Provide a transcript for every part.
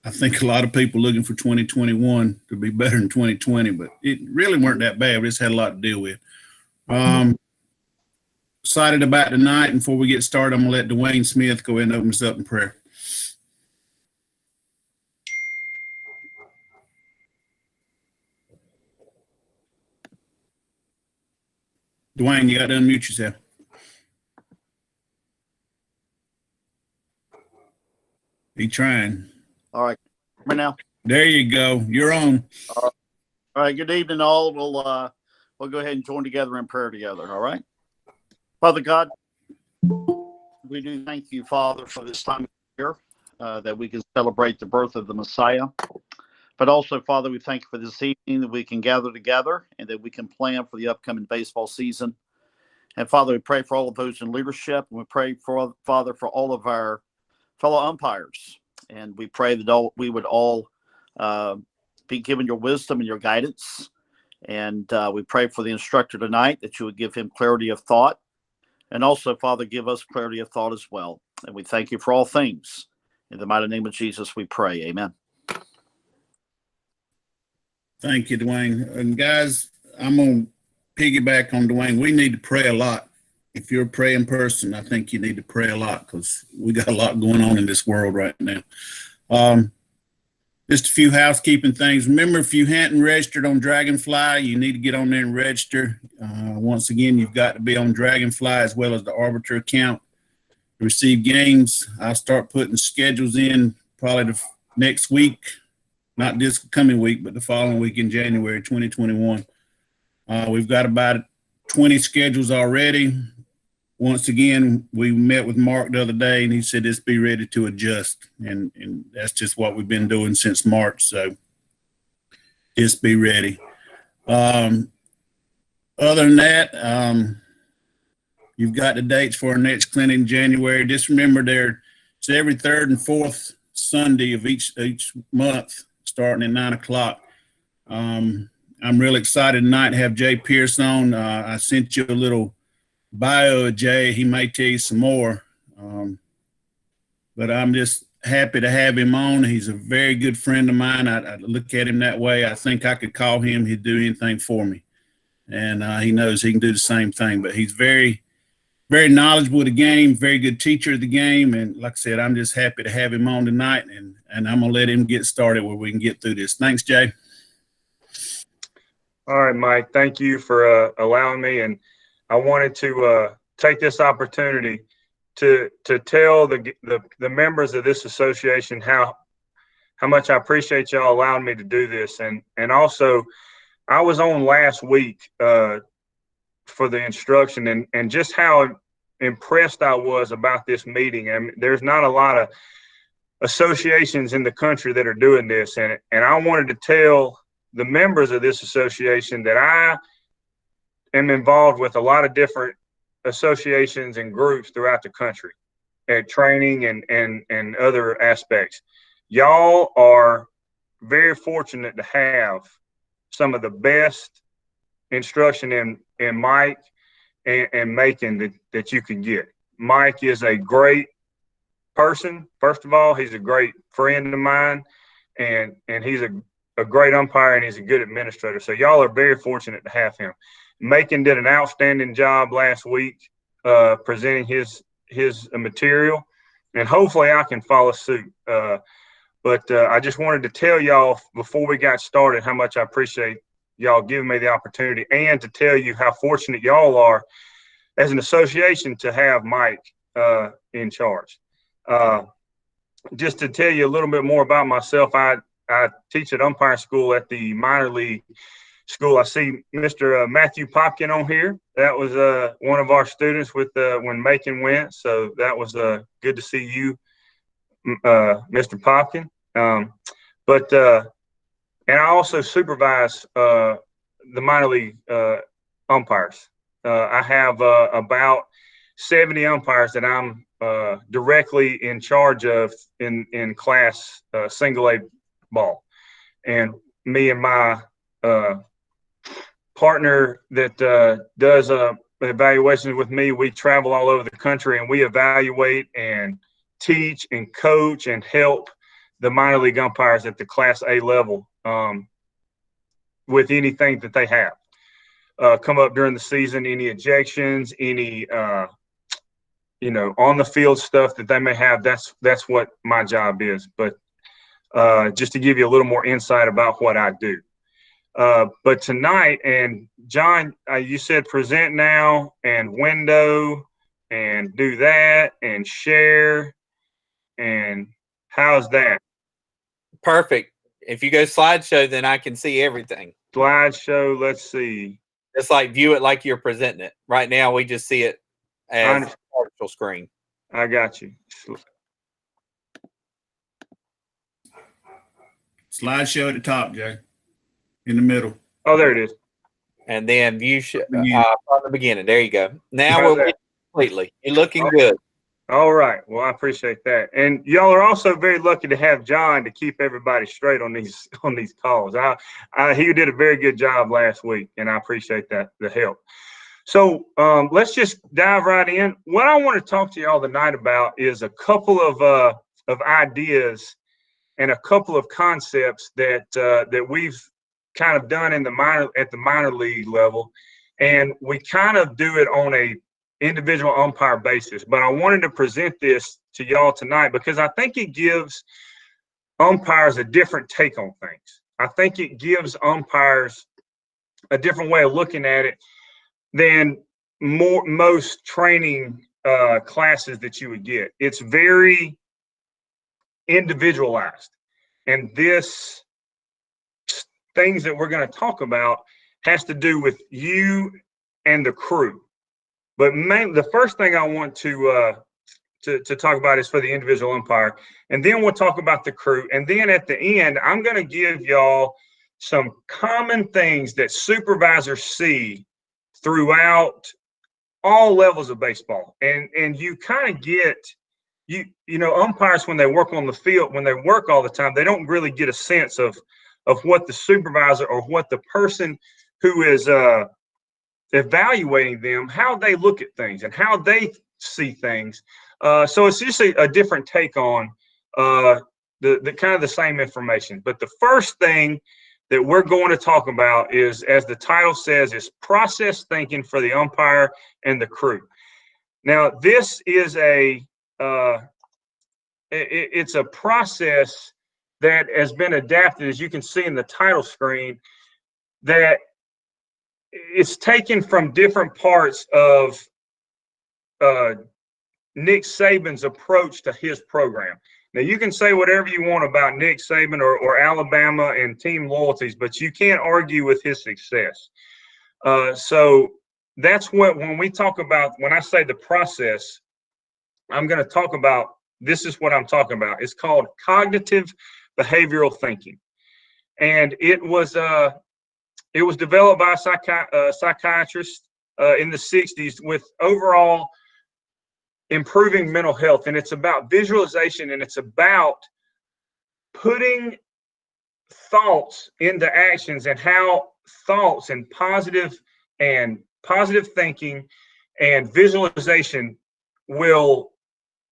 I think a lot of people looking for 2021 to be better than 2020, but it really weren't that bad. We just had a lot to deal with. Excited about tonight. And before we get started, I'm going to let Dwayne Smith go ahead and open us up in prayer. Dwayne, you got to unmute yourself. Be trying. All right. Right now. There you go. You're on. All right. Good evening, all. We'll go ahead and join together in prayer together. All right. Father God, we do thank you, Father, for this time of year that we can celebrate the birth of the Messiah. But also, Father, we thank you for this evening that we can gather together and that we can plan for the upcoming baseball season. And Father, we pray for all of those in leadership. And we pray for, Father, for all of our fellow umpires. And we pray that we would all be given your wisdom and your guidance. And we pray for the instructor tonight that you would give him clarity of thought. And also, Father, give us clarity of thought as well. And we thank you for all things. In the mighty name of Jesus, we pray. Amen. Thank you, Dwayne. And guys, I'm going to piggyback on Dwayne. We need to pray a lot. If you're a praying person, I think you need to pray a lot because we got a lot going on in this world right now. Just a few housekeeping things. Remember, if you hadn't registered on Dragonfly, you need to get on there and register. Once again, you've got to be on Dragonfly as well as the Arbiter account to receive games. I'll start putting schedules in probably the next week. Not this coming week, but the following week in January 2021. We've got about 20 schedules already. Once again, we met with Mark the other day, and he said, just be ready to adjust. And that's just what we've been doing since March. So just be ready. Other than that, you've got the dates for our next clinic in January. Just remember it's every third and fourth Sunday of each month, starting at 9 o'clock. I'm really excited tonight to have Jay Pierce on. I sent you a little bio of Jay. He may tell you some more. But I'm just happy to have him on. He's a very good friend of mine. I look at him that way. I think I could call him. He'd do anything for me. And he knows he can do the same thing. But he's very, very knowledgeable of the game, very good teacher of the game. And like I said, I'm just happy to have him on tonight. And I'm going to let him get started where we can get through this. Thanks, Jay. All right, Mike. Thank you for allowing me. And I wanted to take this opportunity to tell the members of this association how much I appreciate y'all allowing me to do this. And also, I was on last week for the instruction and just how impressed I was about this meeting. I mean, there's not a lot of associations in the country that are doing this. And I wanted to tell the members of this association that I am involved with a lot of different associations and groups throughout the country at training and other aspects. Y'all are very fortunate to have some of the best instruction in Mike and Macon that you could get. Mike is a great person. First of all, he's a great friend of mine, and he's a great umpire, and he's a good administrator. So y'all are very fortunate to have him. Macon did an outstanding job last week presenting his material, and hopefully I can follow suit. But I just wanted to tell y'all before we got started how much I appreciate y'all giving me the opportunity, and to tell you how fortunate y'all are as an association to have Mike in charge. Just to tell you a little bit more about myself, I teach at umpire school at the minor league school. I see Mr. Matthew Popkin on here. That was one of our students with when Macon went. So that was good to see you, Mr. Popkin. And I also supervise the minor league umpires. I have about 70 umpires that I'm directly in charge of in class single A ball. And me and my partner that does evaluations with me, we travel all over the country and we evaluate and teach and coach and help the minor league umpires at the Class A level with anything that they have come up during the season, any ejections, any on the field stuff that they may have. That's what my job is. But just to give you a little more insight about what I do. But tonight, and John, you said present now and window and do that and share. And how's that? Perfect. If you go slideshow, then I can see everything. Slideshow, let's see. It's like view it like you're presenting it. Right now, we just see it as partial screen. I got you. Slideshow at the top, Jay. In the middle. Oh, there it is. And then view from the beginning. There you go. Now How's we're that? completely. You're looking good. All right. Well, I appreciate that. And y'all are also very lucky to have John to keep everybody straight on these calls. He did a very good job last week, and I appreciate that, the help. So let's just dive right in. What I want to talk to y'all tonight about is a couple of ideas and a couple of concepts that we've kind of done at the minor league level, and we kind of do it on a individual umpire basis. But I wanted to present this to y'all tonight because I think it gives umpires a different take on things. I think it gives umpires a different way of looking at it than most training classes that you would get. It's very individualized, and this things that we're going to talk about has to do with you and the crew. But the first thing I want to talk about is for the individual umpire, and then we'll talk about the crew, and then at the end I'm going to give y'all some common things that supervisors see throughout all levels of baseball, and you kind of get umpires when they work on the field, when they work all the time, they don't really get a sense of what the supervisor or what the person who is evaluating them, how they look at things and how they see things. So it's just a different take on the kind of the same information. But the first thing that we're going to talk about is, as the title says, is process thinking for the umpire and the crew. Now, this is it's a process that has been adapted, as you can see in the title screen, that it's taken from different parts of Nick Saban's approach to his program. Now, you can say whatever you want about Nick Saban or Alabama and team loyalties, but you can't argue with his success. So that's when I say the process, I'm going to talk about, this is what I'm talking about. It's called cognitive behavioral thinking. And it was developed by a psychiatrist in the 60s with overall improving mental health. And it's about visualization, and it's about putting thoughts into actions, and how thoughts and positive thinking and visualization will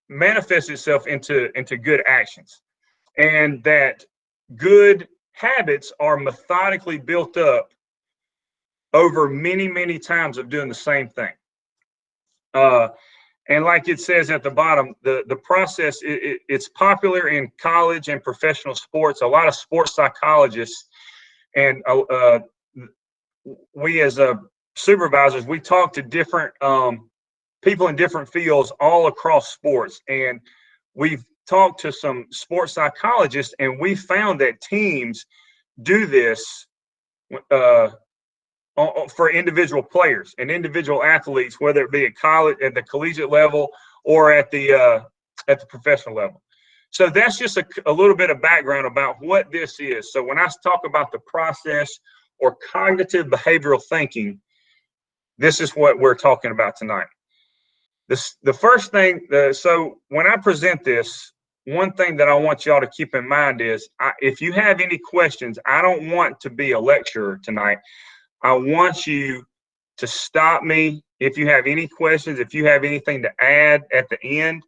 manifest itself into good actions, and that good habits are methodically built up over many, many times of doing the same thing. And like it says at the bottom, the process, it's popular in college and professional sports. A lot of sports psychologists and we as supervisors, we talk to different people in different fields all across sports. And we've talked to some sports psychologists, and we found that teams do this for individual players and individual athletes, whether it be at college, at the collegiate level, or at the professional level. So that's just a little bit of background about what this is. So when I talk about the process or cognitive behavioral thinking, this is what we're talking about tonight. The first thing, so when I present this, one thing that I want y'all to keep in mind is, if you have any questions, I don't want to be a lecturer tonight. I want you to stop me if you have any questions. If you have anything to add at the end,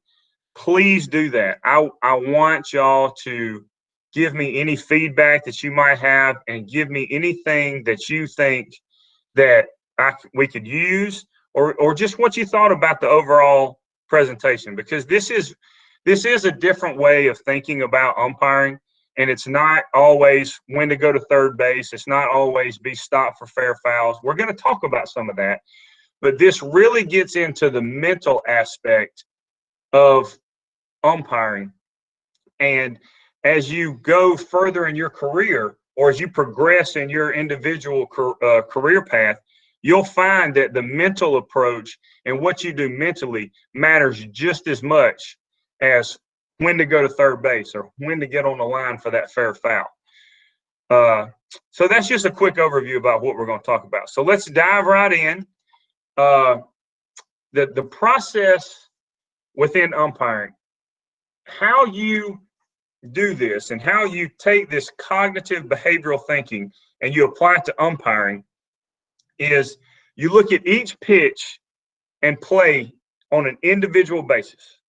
please do that. I want y'all to give me any feedback that you might have, and give me anything that you think that we could use, or just what you thought about the overall presentation, because this is a different way of thinking about umpiring, and it's not always when to go to third base. It's not always be stopped for fair fouls. We're going to talk about some of that, but this really gets into the mental aspect of umpiring. And as you go further in your career, or as you progress in your individual career path, you'll find that the mental approach and what you do mentally matters just as much as when to go to third base or when to get on the line for that fair foul. So that's just a quick overview about what we're going to talk about. So let's dive right in. The process within umpiring, how you do this and how you take this cognitive behavioral thinking and you apply it to umpiring, is you look at each pitch and play on an individual basis,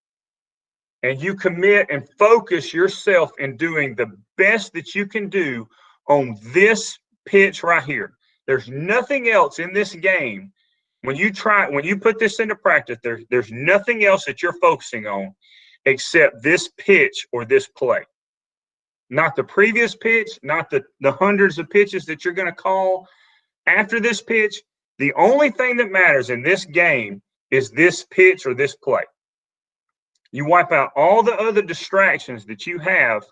and you commit and focus yourself in doing the best that you can do on this pitch right here. There's nothing else in this game. When you put this into practice, there's nothing else that you're focusing on except this pitch or this play. Not the previous pitch, not the hundreds of pitches that you're going to call after this pitch. The only thing that matters in this game is this pitch or this play. You wipe out all the other distractions that you have,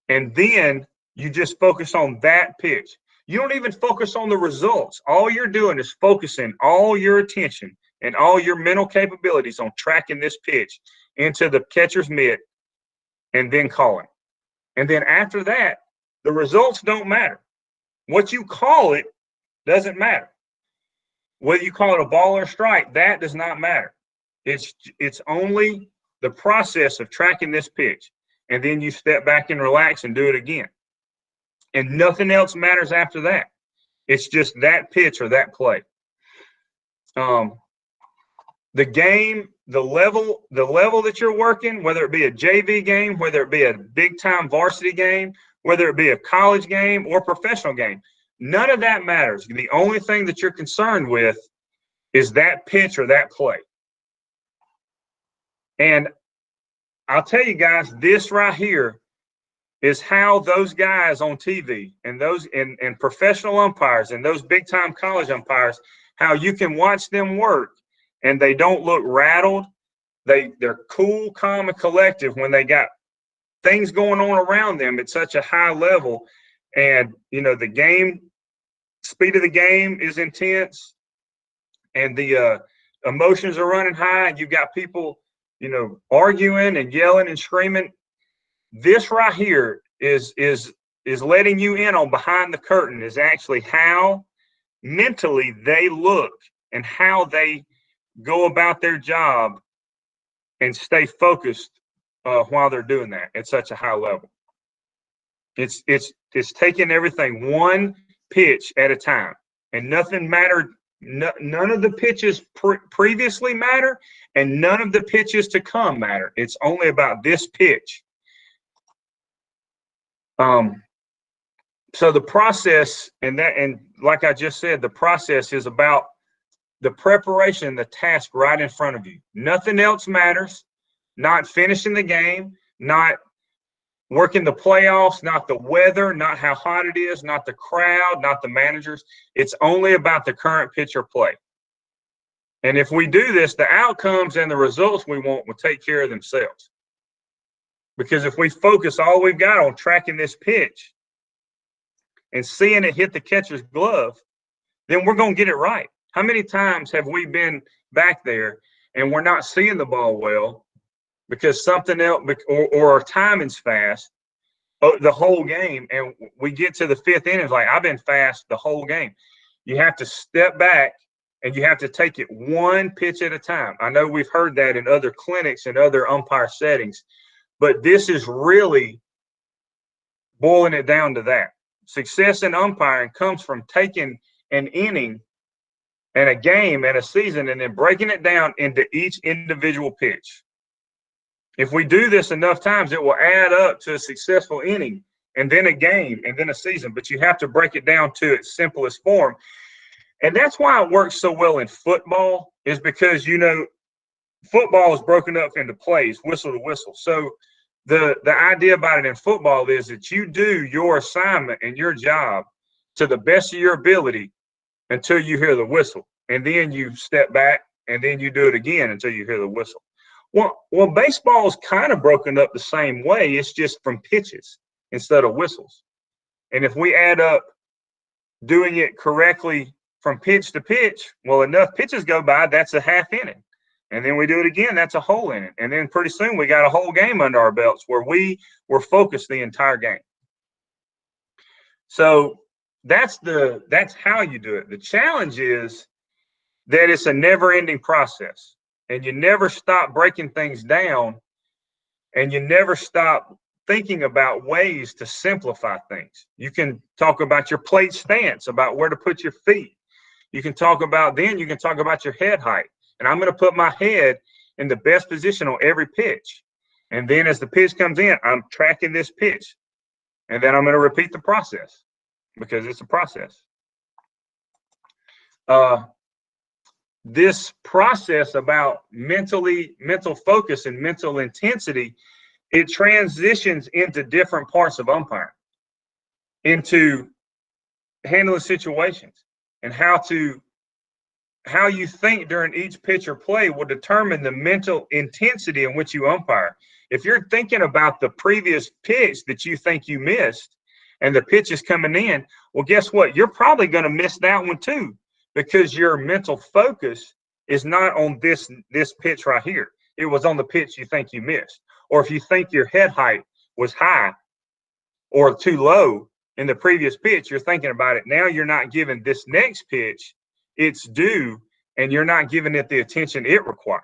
and then you just focus on that pitch. You don't even focus on the results. All you're doing is focusing all your attention and all your mental capabilities on tracking this pitch into the catcher's mitt and then calling. And then after that, the results don't matter. What you call it doesn't matter. Whether you call it a ball or a strike, that does not matter. It's only the process of tracking this pitch. And then you step back and relax and do it again. And nothing else matters after that. It's just that pitch or that play. The game, the level that you're working, whether it be a JV game, whether it be a big-time varsity game, whether it be a college game or professional game, none of that matters. The only thing that you're concerned with is that pitch or that play. And I'll tell you guys, this right here is how those guys on TV and those and professional umpires and those big-time college umpires, how you can watch them work and they don't look rattled. They're cool, calm, and collective when they got things going on around them at such a high level. And, you know, the game, speed of the game is intense, and the emotions are running high, and you've got people, you know, arguing and yelling and screaming. This right here is letting you in on behind the curtain, is actually how mentally they look and how they go about their job and stay focused while they're doing that at such a high level. It's taking everything one pitch at a time, and nothing mattered. None of the pitches previously matter, and none of the pitches to come matter. It's only about this pitch. So the process, and like I just said, the process is about the preparation, the task right in front of you. Nothing else matters. Not finishing the game, not working the playoffs, not the weather, not how hot it is, not the crowd, not the managers. It's only about the current pitch or play. And if we do this, the outcomes and the results we want will take care of themselves. Because if we focus all we've got on tracking this pitch and seeing it hit the catcher's glove, then we're going to get it right. How many times have we been back there and we're not seeing the ball well because something else, or our timing's fast the whole game, and we get to the fifth inning, it's like, I've been fast the whole game. You have to step back and you have to take it one pitch at a time. I know we've heard that in other clinics and other umpire settings, but this is really boiling it down to that. Success in umpiring comes from taking an inning and a game and a season and then breaking it down into each individual pitch. If we do this enough times, it will add up to a successful inning and then a game, and then a season, but you have to break it down to its simplest form. And that's why it works so well in football, is because, you know, football is broken up into plays, whistle to whistle. So the idea about it in football is that you do your assignment and your job to the best of your ability until you hear the whistle. And then you step back and then you do it again until you hear the whistle. Well, baseball is kind of broken up the same way. It's just from pitches instead of whistles. And if we add up doing it correctly from pitch to pitch, well, enough pitches go by, that's a half inning. And then we do it again, that's a whole inning. And then pretty soon we got a whole game under our belts where we were focused the entire game. So that's how you do it. The challenge is that it's a never-ending process, and you never stop breaking things down, and you never stop thinking about ways to simplify things. You can talk about your plate stance, about where to put your feet. You can talk about your head height. And I'm going to put my head in the best position on every pitch. And then as the pitch comes in, I'm tracking this pitch. And then I'm going to repeat the process because it's a process. This process about mental focus and mental intensity, it transitions into different parts of umpiring, into handling situations, and how you think during each pitch or play will determine the mental intensity in which you umpire. If you're thinking about the previous pitch that you think you missed and the pitch is coming in, well, guess what? You're probably going to miss that one too, because your mental focus is not on this pitch right here. It was on the pitch you think you missed. Or if you think your head height was high or too low in the previous pitch, you're thinking about it. Now you're not giving this next pitch its due, and you're not giving it the attention it requires.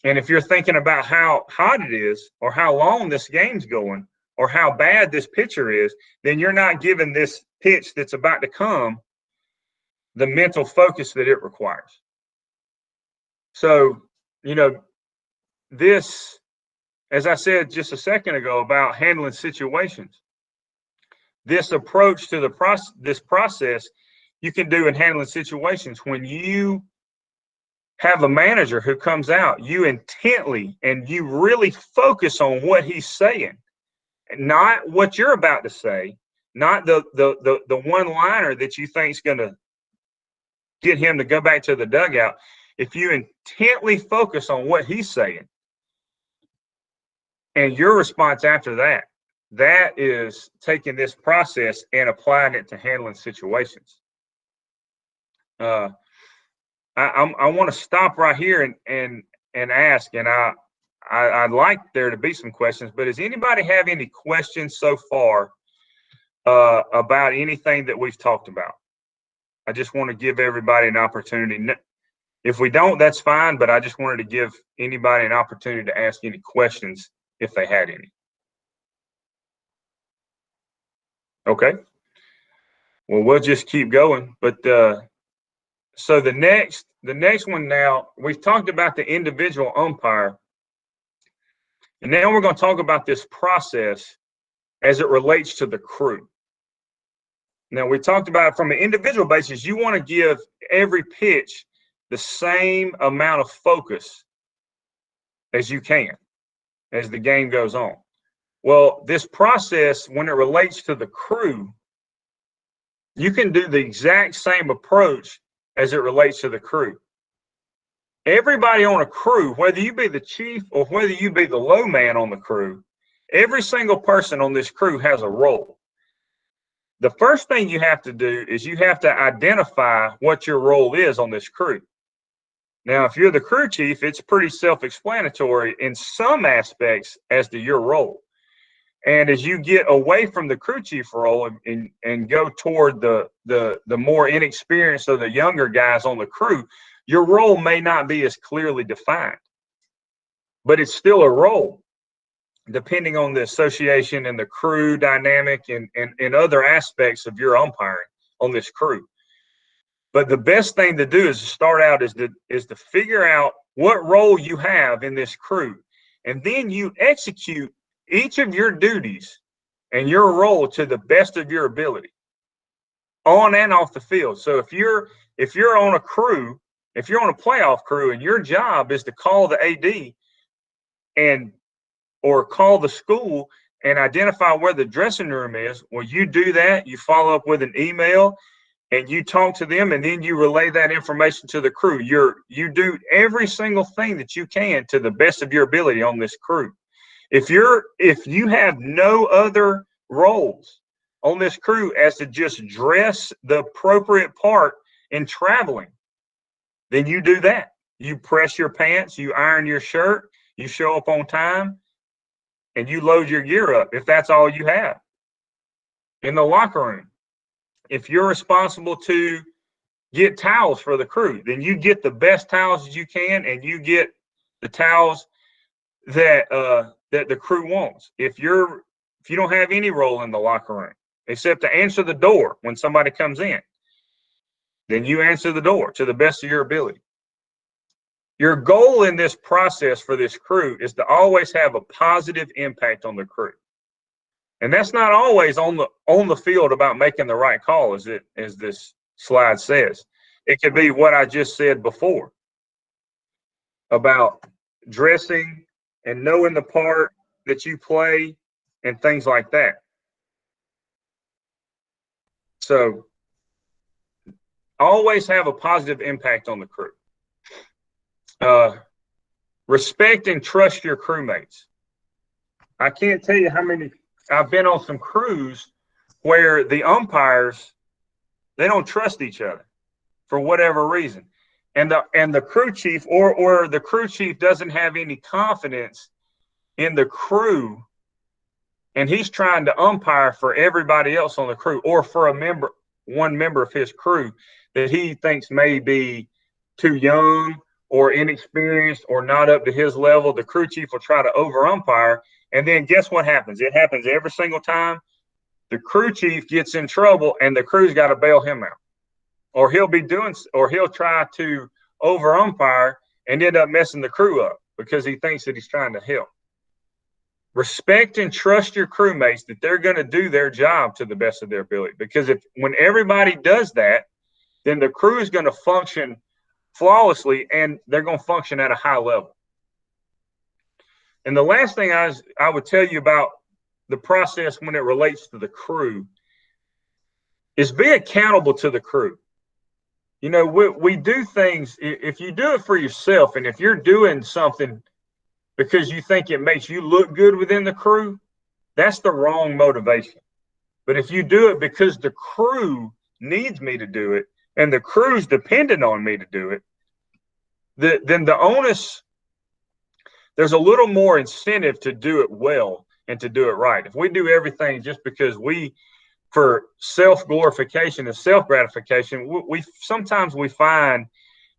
And if you're thinking about how hot it is, or how long this game's going, or how bad this pitcher is, then you're not giving this pitch that's about to come the mental focus that it requires. So, you know, this, as I said just a second ago about handling situations, this approach to this process you can do in handling situations. When you have a manager who comes out, you intently and you really focus on what he's saying, not what you're about to say, not the one-liner that you think is going to get him to go back to the dugout. If you intently focus on what he's saying and your response after that, that is taking this process and applying it to handling situations. I want to stop right here and ask, and I'd like there to be some questions, but does anybody have any questions so far about anything that we've talked about? I just want to give everybody an opportunity. If we don't, that's fine, but I just wanted to give anybody an opportunity to ask any questions if they had any. Okay. Well, we'll just keep going, but so the next one now, we've talked about the individual umpire, and now we're going to talk about this process as it relates to the crew. Now, we talked about from an individual basis, you want to give every pitch the same amount of focus as you can as the game goes on. Well, this process, when it relates to the crew, you can do the exact same approach as it relates to the crew. Everybody on a crew, whether you be the chief or whether you be the low man on the crew, every single person on this crew has a role. The first thing you have to do is you have to identify what your role is on this crew. Now, if you're the crew chief, it's pretty self-explanatory in some aspects as to your role. And as you get away from the crew chief role and go toward the more inexperienced or the younger guys on the crew, your role may not be as clearly defined, but it's still a role, depending on the association and the crew dynamic and other aspects of your umpiring on this crew. But the best thing to do is to start out is to figure out what role you have in this crew, and then you execute each of your duties and your role to the best of your ability, on and off the field. So if you're on a crew, if you're on a playoff crew, and your job is to call the AD or call the school and identify where the dressing room is, well, you do that. You follow up with an email, and you talk to them, and then you relay that information to the crew. You do every single thing that you can to the best of your ability on this crew. If you have no other roles on this crew as to just dress the appropriate part in traveling, then you do that. You press your pants, you iron your shirt, you show up on time, and you load your gear up if that's all you have. In the locker room, if you're responsible to get towels for the crew, then you get the best towels that you can, and you get the towels that the crew wants. If you don't have any role in the locker room except to answer the door when somebody comes in, then you answer the door to the best of your ability. Your goal in this process for this crew is to always have a positive impact on the crew. And that's not always on the field about making the right call, as this slide says. It could be what I just said before about dressing and knowing the part that you play and things like that. So always have a positive impact on the crew. Respect and trust your crewmates. I can't tell you how many. I've been on some crews where the umpires, they don't trust each other for whatever reason. And the crew chief or the crew chief doesn't have any confidence in the crew, and he's trying to umpire for everybody else on the crew, or for one member of his crew that he thinks may be too young or inexperienced or not up to his level. The crew chief will try to over umpire. And then guess what happens? It happens every single time. The crew chief gets in trouble, and the crew's got to bail him out. Or he'll try to over umpire and end up messing the crew up because he thinks that he's trying to help. Respect and trust your crewmates that they're going to do their job to the best of their ability. Because when everybody does that, then the crew is going to function flawlessly, and they're going to function at a high level. And the last thing I would tell you about the process when it relates to the crew is be accountable to the crew. You know, we do things, if you do it for yourself, and if you're doing something because you think it makes you look good within the crew, that's the wrong motivation. But if you do it because the crew needs me to do it, and the crew's dependent on me to do it, then the onus, there's a little more incentive to do it well and to do it right. If we do everything just because for self-glorification and self-gratification, we sometimes find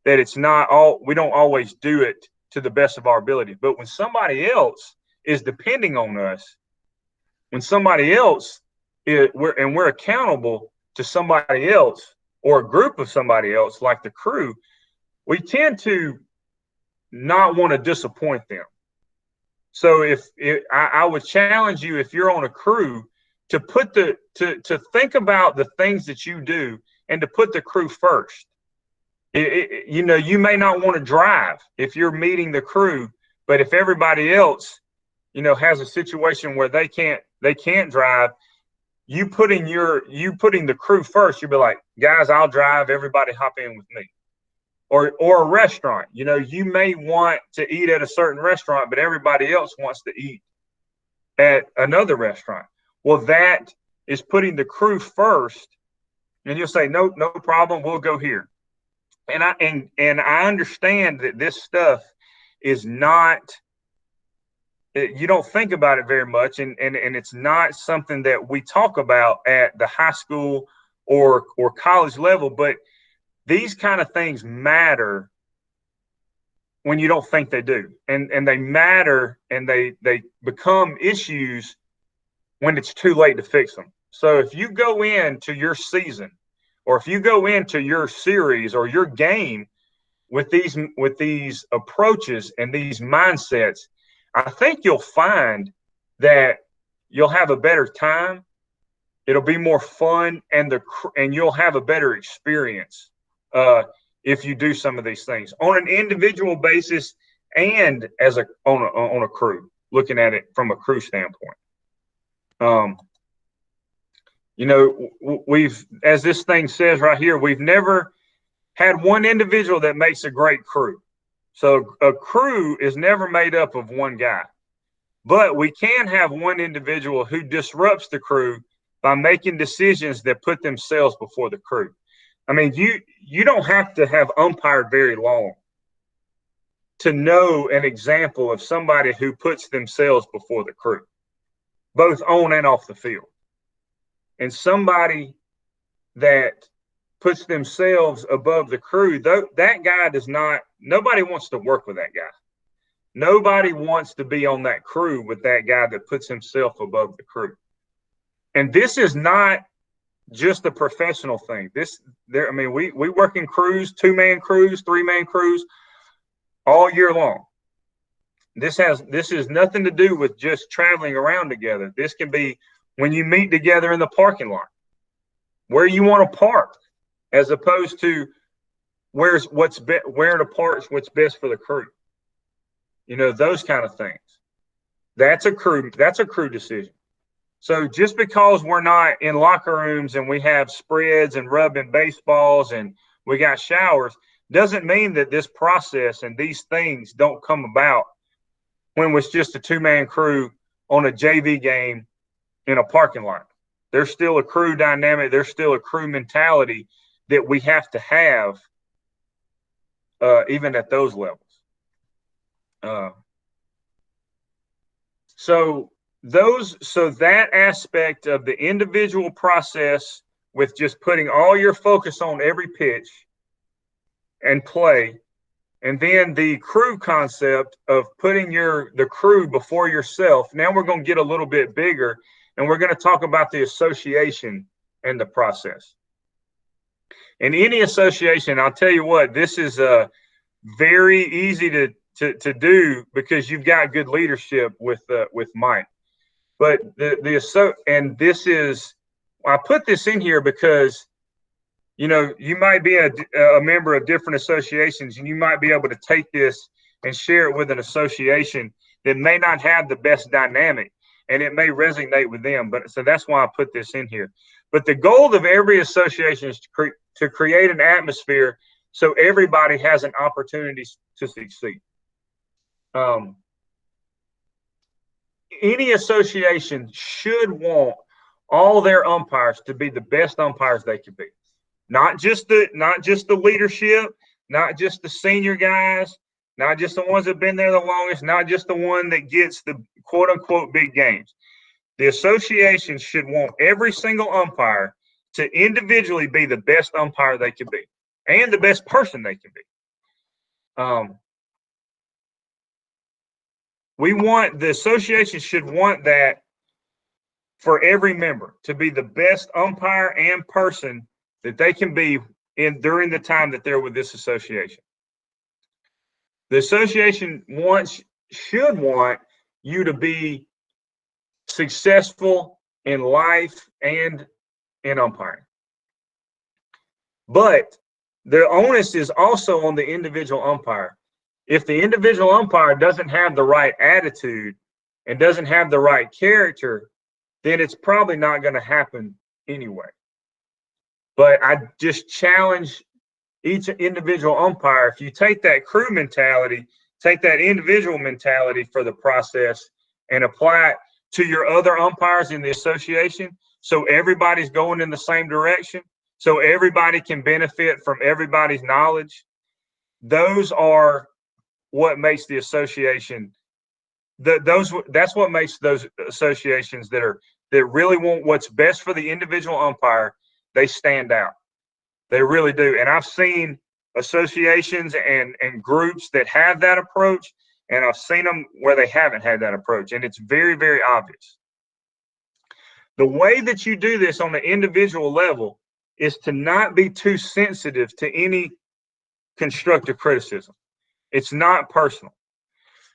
that it's not all, we don't always do it to the best of our ability. But when somebody else is depending on us, when somebody else we're accountable to somebody else or a group of somebody else, like the crew, we tend to not want to disappoint them. So I would challenge you, if you're on a crew, to to think about the things that you do and to put the crew first. You know, you may not want to drive if you're meeting the crew, but if everybody else, you know, has a situation where they can't drive, you putting the crew first, you'll be like, guys, I'll drive, everybody hop in with me. Or a restaurant, you know, you may want to eat at a certain restaurant, but everybody else wants to eat at another restaurant. Well, that is putting the crew first, and you'll say, no problem, we'll go here. And I understand that this stuff is not, you don't think about it very much, and it's not something that we talk about at the high school or college level, but these kind of things matter when you don't think they do. And they matter, and they become issues when it's too late to fix them. So if you go into your season, or if you go into your series or your game with these approaches and these mindsets, I think you'll find that you'll have a better time. It'll be more fun, and you'll have a better experience if you do some of these things on an individual basis and as on a crew, looking at it from a crew standpoint. You know, we've, as this thing says right here, we've never had one individual that makes a great crew. So a crew is never made up of one guy, but we can have one individual who disrupts the crew by making decisions that put themselves before the crew. I mean, you don't have to have umpired very long to know an example of somebody who puts themselves before the crew, both on and off the field. And somebody that puts themselves above the crew, that guy does not, nobody wants to work with that guy. Nobody wants to be on that crew with that guy that puts himself above the crew. And this is not just a professional thing. I mean, we work in crews, 2-man crews, 3-man crews all year long. This has nothing to do with just traveling around together. This can be when you meet together in the parking lot, where you want to park, as opposed to where to park, what's best for the crew. You know, those kind of things. That's a crew decision. So just because we're not in locker rooms and we have spreads and rubbing baseballs and we got showers doesn't mean that this process and these things don't come about when it's just a 2-man crew on a JV game in a parking lot. There's still a crew dynamic. There's still a crew mentality that we have to have even at those levels. So that aspect of the individual process with just putting all your focus on every pitch and play, and then the crew concept of putting the crew before yourself. Now we're going to get a little bit bigger, and we're going to talk about the association and the process. In any association, I'll tell you what, this is very easy to do because you've got good leadership with Mike. But I put this in here because, you know, you might be a member of different associations, and you might be able to take this and share it with an association that may not have the best dynamic, and it may resonate with them. But so that's why I put this in here. But the goal of every association is to create an atmosphere so everybody has an opportunity to succeed. Any association should want all their umpires to be the best umpires they can be. Not just the leadership, not just the senior guys, not just the ones that have been there the longest, not just the one that gets the quote unquote big games. The association should want every single umpire to individually be the best umpire they can be and the best person they can be. The association should want that for every member to be the best umpire and person that they can be during the time that they're with this association. The association should want you to be successful in life and in umpiring. But the onus is also on the individual umpire. If the individual umpire doesn't have the right attitude and doesn't have the right character, then it's probably not going to happen anyway. But I just challenge each individual umpire, if you take that crew mentality, take that individual mentality for the process and apply it to your other umpires in the association, so everybody's going in the same direction, so everybody can benefit from everybody's knowledge. Those are what makes the association. That's what makes those associations that really want what's best for the individual umpire. They stand out. They really do. And I've seen associations and groups that have that approach, and I've seen them where they haven't had that approach, and it's very, very obvious. The way that you do this on the individual level is to not be too sensitive to any constructive criticism. It's not personal.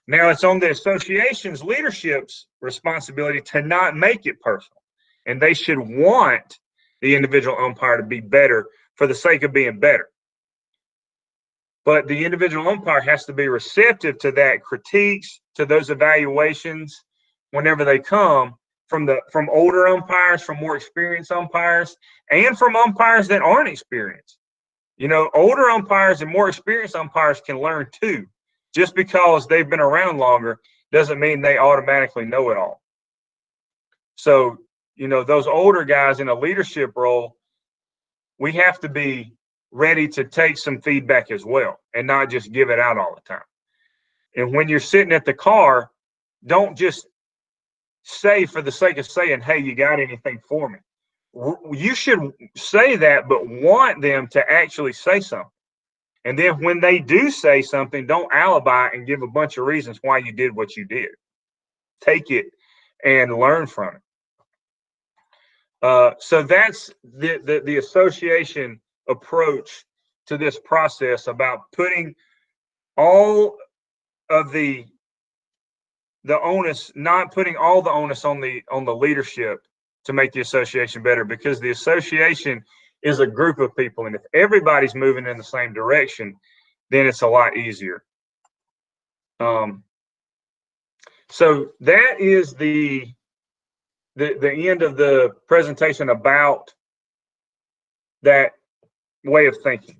Now it's on the association's leadership's responsibility to not make it personal. And they should want the individual umpire to be better for the sake of being better. But the individual umpire has to be receptive to that critiques, to those evaluations whenever they come from older umpires, from more experienced umpires, and from umpires that aren't experienced. You know, older umpires and more experienced umpires can learn too. Just because they've been around longer doesn't mean they automatically know it all. So, you know, those older guys in a leadership role, we have to be ready to take some feedback as well and not just give it out all the time. And when you're sitting at the car, don't just say for the sake of saying, hey, you got anything for me? You should say that, but want them to actually say something. And then when they do say something, don't alibi and give a bunch of reasons why you did what you did. Take it and learn from it. So that's the association approach to this process, about putting all of the onus, not putting all the onus on the leadership to make the association better, because the association is a group of people, and if everybody's moving in the same direction, then it's a lot easier. So that is the end of the presentation about that way of thinking.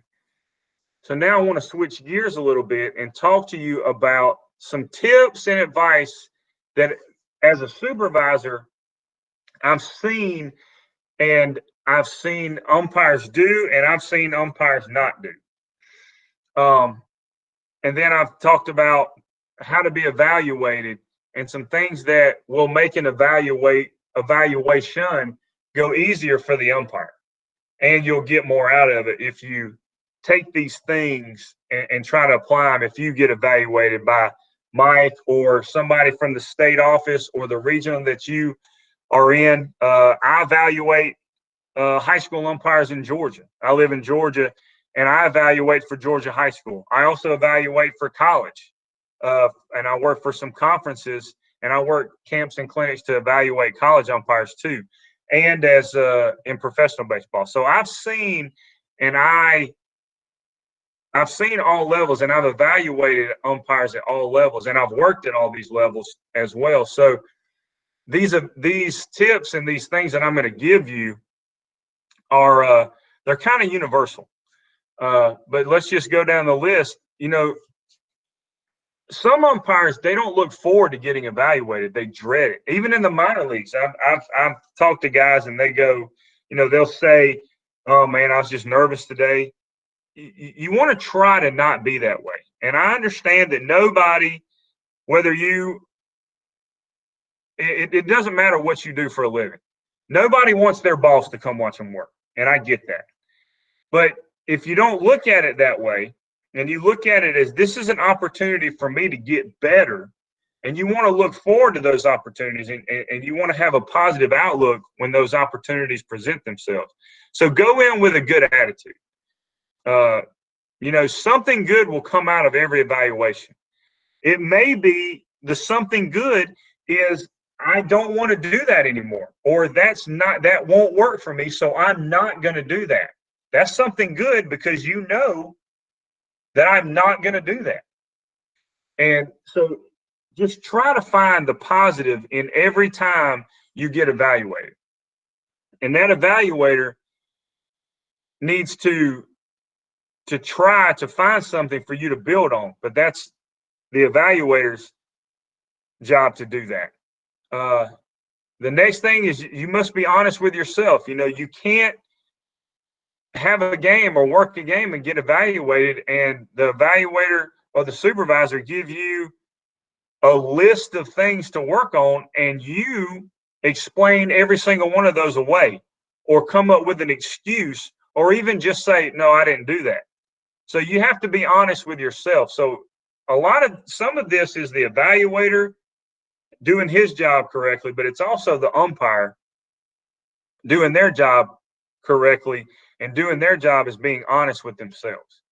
So now I want to switch gears a little bit and talk to you about some tips and advice that, as a supervisor, I've seen umpires do, and I've seen umpires not do. And then I've talked about how to be evaluated and some things that will make an evaluation go easier for the umpire. And you'll get more out of it if you take these things and try to apply them. If you get evaluated by Mike or somebody from the state office or the region that you are in, I evaluate high school umpires in Georgia. I live in Georgia, and I evaluate for Georgia high school. I also evaluate for college, and I work for some conferences, and I work camps and clinics to evaluate college umpires too, and as in professional baseball. So I've seen all levels, and I've evaluated umpires at all levels, and I've worked at all these levels as well. So these tips and these things that I'm going to give you are they're kind of universal. But let's just go down the list. You know, some umpires, they don't look forward to getting evaluated. They dread it. Even in the minor leagues, I've talked to guys, and they go, you know, they'll say, "Oh man, I was just nervous today." You want to try to not be that way. And I understand that nobody, whether it doesn't matter what you do for a living. Nobody wants their boss to come watch them work. And I get that. But if you don't look at it that way, and you look at it as, this is an opportunity for me to get better, and you want to look forward to those opportunities, and you want to have a positive outlook when those opportunities present themselves. So go in with a good attitude. You know, something good will come out of every evaluation. It may be the something good is, I don't want to do that anymore, or that won't work for me, so I'm not going to do that. That's something good, because you know that I'm not going to do that. And so just try to find the positive in every time you get evaluated. And that evaluator needs to try to find something for you to build on, but that's the evaluator's job to do that. The next thing is, you must be honest with yourself. You know, you can't have a game or work a game and get evaluated, and the evaluator or the supervisor give you a list of things to work on, and you explain every single one of those away, or come up with an excuse, or even just say, no, I didn't do that. So you have to be honest with yourself. So some of this is the evaluator doing his job correctly, but it's also the umpire doing their job correctly, and doing their job is being honest with themselves.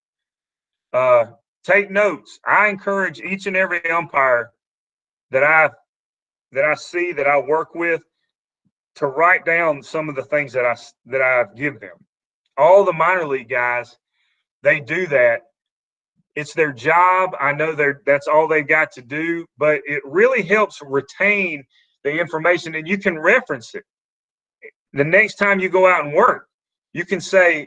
take notes. I encourage each and every umpire that I see, that I work with, to write down some of the things that I give them. All the minor league guys, they do that. It's their job. I know that's all they've got to do, but it really helps retain the information, and you can reference it. The next time you go out and work, you can say,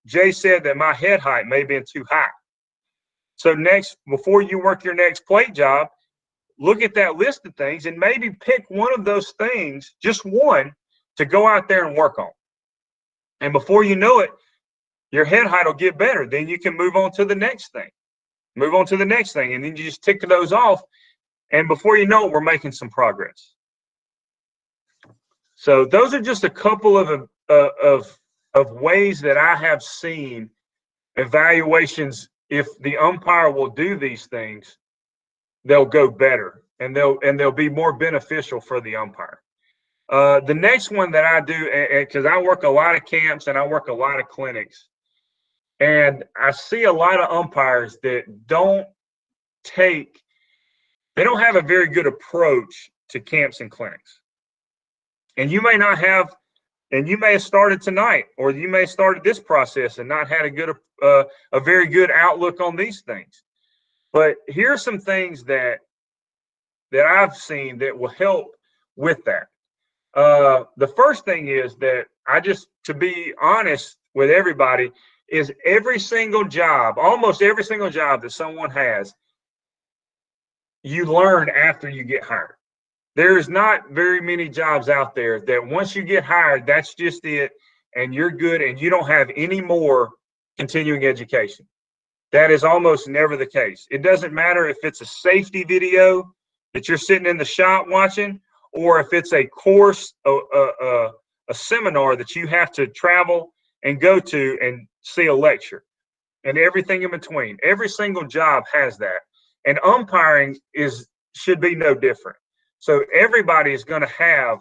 Jay said that my head height may have been too high. So before you work your next plate job, look at that list of things and maybe pick one of those things, just one, to go out there and work on. And before you know it, your head height will get better. Then you can move on to the next thing. And then you just tick those off. And before you know it, we're making some progress. So those are just a couple of ways that I have seen evaluations. If the umpire will do these things, they'll go better, and they'll be more beneficial for the umpire. The next one that I do, because I work a lot of camps and I work a lot of clinics, and I see a lot of umpires that don't have a very good approach to camps and clinics. And you may not have, and you may have started tonight, or you may have started this process and not had a very good outlook on these things. But here's some things that I've seen that will help with that. The first thing is that to be honest with everybody, is almost every single job that someone has, you learn after you get hired. There's not very many jobs out there that once you get hired, that's just it, and you're good, and you don't have any more continuing education. That is almost never the case. It doesn't matter if it's a safety video that you're sitting in the shop watching, or if it's a course, a seminar that you have to travel and go to and see a lecture, and everything in between. Every single job has that. And umpiring should be no different. So everybody is going to have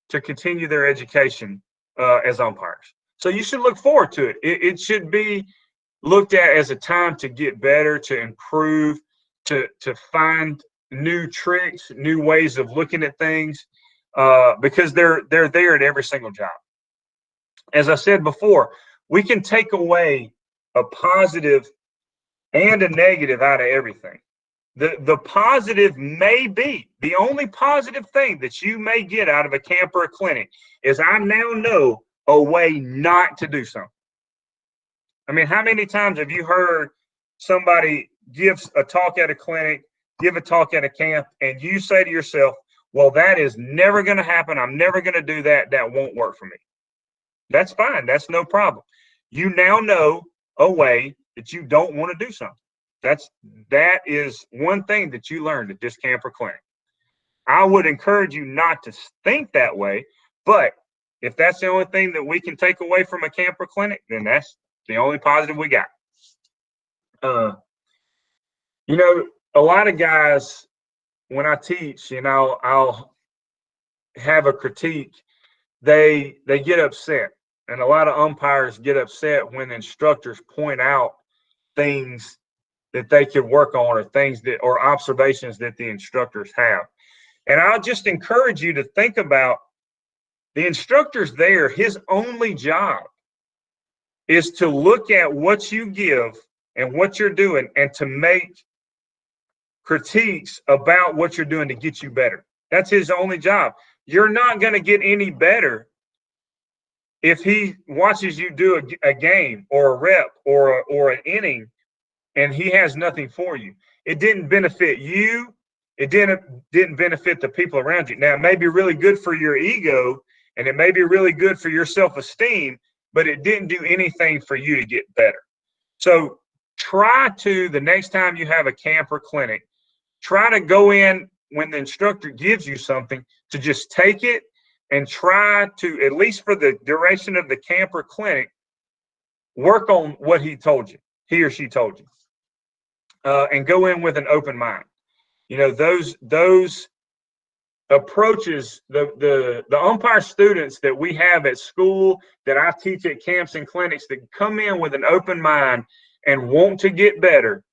to continue their education as umpires. So you should look forward to it. It should be looked at as a time to get better, to improve, to find new tricks, new ways of looking at things, because they're there at every single job. As I said before, we can take away a positive and a negative out of everything. The positive may be, the only positive thing that you may get out of a camp or a clinic is I now know a way not to do something. I mean, how many times have you heard somebody give a talk at a clinic, give a talk at a camp, and you say to yourself, well, that is never going to happen. I'm never going to do that. That won't work for me. That's fine. That's no problem. You now know a way that you don't want to do something. That is one thing that you learned at this camp or clinic. I would encourage you not to think that way, but if that's the only thing that we can take away from a camp or clinic, then that's the only positive we got. A lot of guys, when I teach, I'll have a critique, they get upset. And a lot of umpires get upset when instructors point out things that they could work on, or observations that the instructors have. And I'll just encourage you to think about the instructor's there. His only job is to look at what you give and what you're doing, and to make critiques about what you're doing to get you better. That's his only job. You're not going to get any better if he watches you do a game or a rep or an inning and he has nothing for you. It didn't benefit you. It didn't benefit the people around you. Now, it may be really good for your ego, and it may be really good for your self-esteem, but it didn't do anything for you to get better. So try to, the next time you have a camp or clinic, try to go in when the instructor gives you something, to just take it and try to, at least for the duration of the camp or clinic, work on what he or she told you. And go in with an open mind. Those approaches, the umpire students that we have at school, that I teach at camps and clinics, that come in with an open mind and want to get better,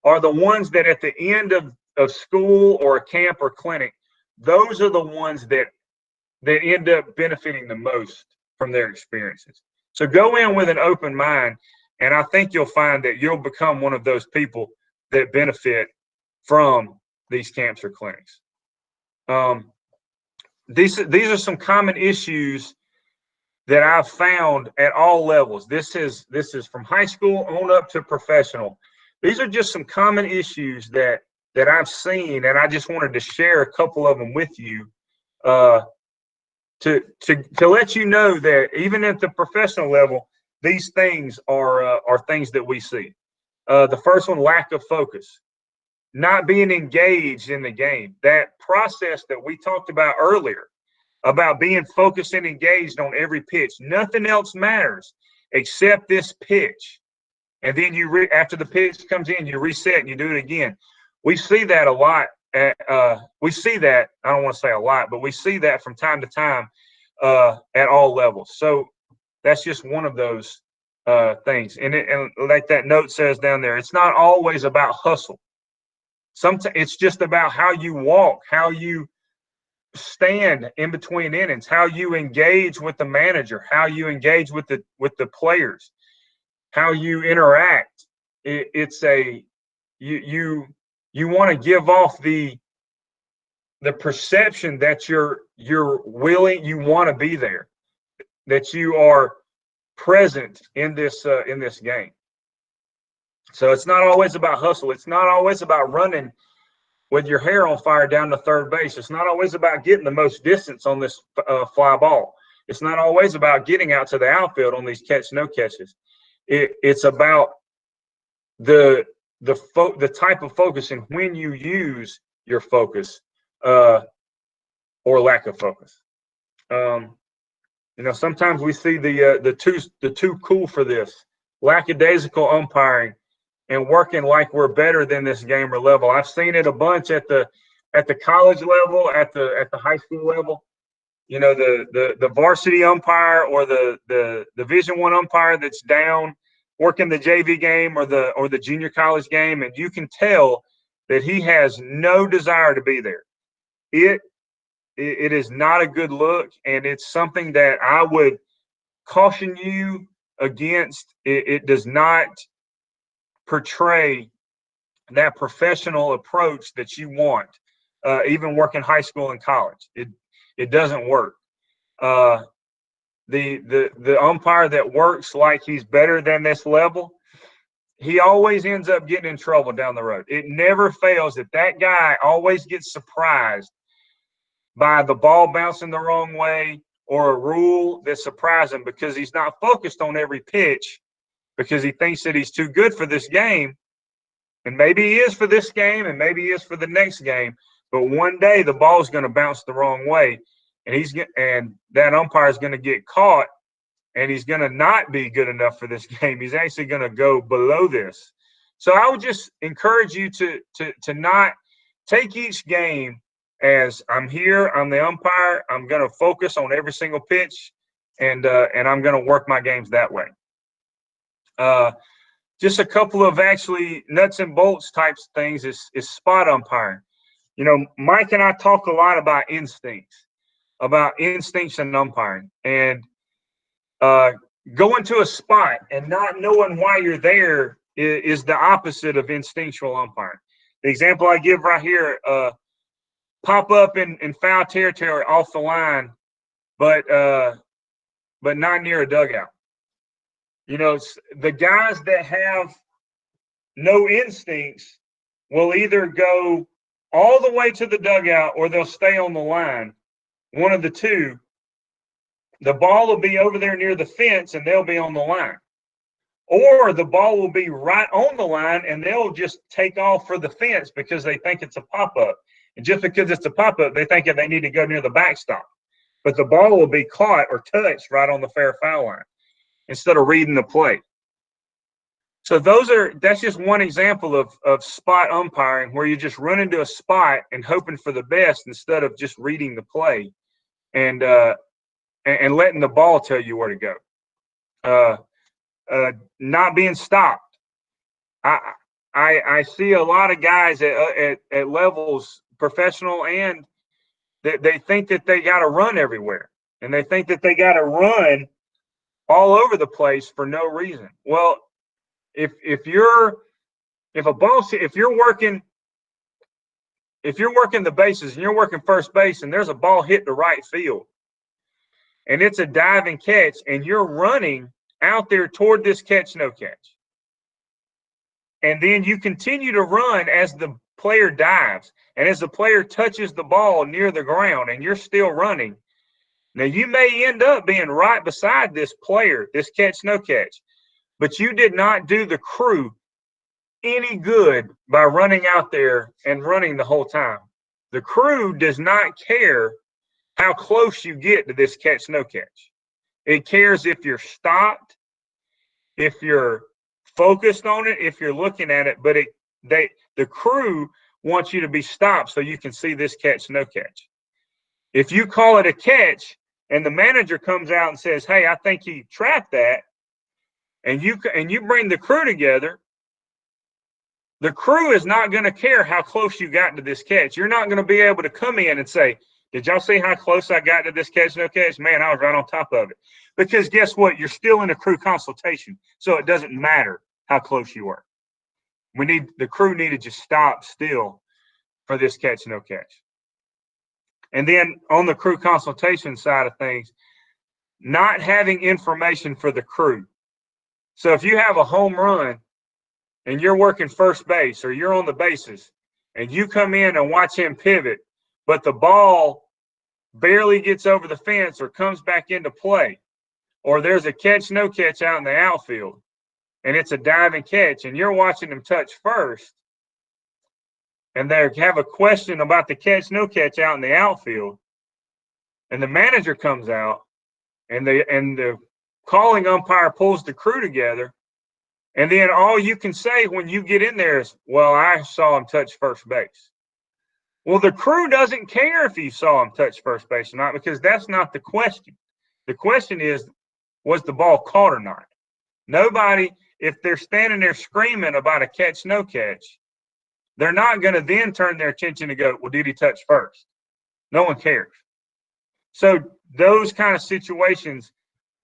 are the ones that at the end of school or a camp or clinic, those are the ones that end up benefiting the most from their experiences. So go in with an open mind, and I think you'll find that you'll become one of those people that benefit from these camps or clinics. These are some common issues that I've found at all levels. This is from high school on up to professional. These are just some common issues that I've seen, and I just wanted to share a couple of them with you to let you know that even at the professional level, these things are things that we see. The first one, lack of focus, not being engaged in the game. That process that we talked about earlier, about being focused and engaged on every pitch. Nothing else matters except this pitch. And then after the pitch comes in, you reset and you do it again. We see that a lot. We see that, I don't want to say a lot, but we see that from time to time at all levels. So that's just one of those things. And like that note says down there, it's not always about hustle. Sometimes it's just about how you walk, how you stand in between innings, how you engage with the manager, how you engage with the players, how you interact. It's you want to give off the perception that you're willing, you want to be there, that you are present in this game. So it's not always about hustle. It's not always about running with your hair on fire down to third base. It's not always about getting the most distance on this fly ball. It's not always about getting out to the outfield on these catch-no catches. It's about the type of focus and when you use your focus or lack of focus. Sometimes we see the too cool for this, lackadaisical umpiring, and working like we're better than this game or level. I've seen it a bunch at the college level, at the high school level. The varsity umpire or the Division I umpire that's down working the JV game or the junior college game, and you can tell that he has no desire to be there. It is not a good look, and it's something that I would caution you against. It does not portray that professional approach that you want, even working high school and college. It doesn't work. The umpire that works like he's better than this level, he always ends up getting in trouble down the road. It never fails that guy always gets surprised by the ball bouncing the wrong way or a rule that surprises him because he's not focused on every pitch, because he thinks that he's too good for this game. And maybe he is for this game and maybe he is for the next game. But one day the ball is going to bounce the wrong way, and that umpire is going to get caught, and he's going to not be good enough for this game. He's actually going to go below this. So I would just encourage you to not take each game as I'm here, I'm the umpire, I'm going to focus on every single pitch, and I'm going to work my games that way. Just a couple of actually nuts and bolts types of things is spot umpiring. Mike and I talk a lot about instincts and umpiring, and going to a spot and not knowing why you're there is the opposite of instinctual umpiring. The example I give right here, pop up in foul territory off the line, but not near a dugout. The guys that have no instincts will either go all the way to the dugout or they'll stay on the line. One of the two. The ball will be over there near the fence and they'll be on the line. Or the ball will be right on the line and they'll just take off for the fence because they think it's a pop-up. And just because it's a pop-up, they think that they need to go near the backstop. But the ball will be caught or touched right on the fair foul line instead of reading the play. So that's just one example of spot umpiring, where you just run into a spot and hoping for the best instead of just reading the play and letting the ball tell you where to go. Not being stopped. I see a lot of guys at levels, professional, and they think that they got to run everywhere, and they think that they got to run all over the place for no reason. Well, if you're working the bases and you're working first base and there's a ball hit the right field and it's a diving catch and you're running out there toward this catch, no catch, and then you continue to run as the player dives and as the player touches the ball near the ground and you're still running. Now, you may end up being right beside this player, this catch, no catch, but you did not do the crew any good by running out there and running the whole time. The crew does not care how close you get to this catch, no catch. It cares if you're stopped, if you're focused on it, if you're looking at it, but the crew wants you to be stopped so you can see this catch, no catch. If you call it a catch and the manager comes out and says, hey, I think he trapped that, and you bring the crew together, the crew is not going to care how close you got to this catch. You're not going to be able to come in and say, did y'all see how close I got to this catch, no catch? Man, I was right on top of it. Because guess what? You're still in a crew consultation, so it doesn't matter how close you were. The crew needed to stop still for this catch, no catch. And then on the crew consultation side of things, not having information for the crew. So if you have a home run and you're working first base or you're on the bases and you come in and watch him pivot, but the ball barely gets over the fence or comes back into play, or there's a catch, no catch out in the outfield and it's a diving catch and you're watching him touch first, and they have a question about the catch, no catch out in the outfield, and the manager comes out and the calling umpire pulls the crew together, and then all you can say when you get in there is, well, I saw him touch first base. Well, the crew doesn't care if you saw him touch first base or not, because that's not the question. The question is, was the ball caught or not? Nobody, if they're standing there screaming about a catch, no catch, they're not going to then turn their attention to go, well, did he touch first? No one cares. So those kind of situations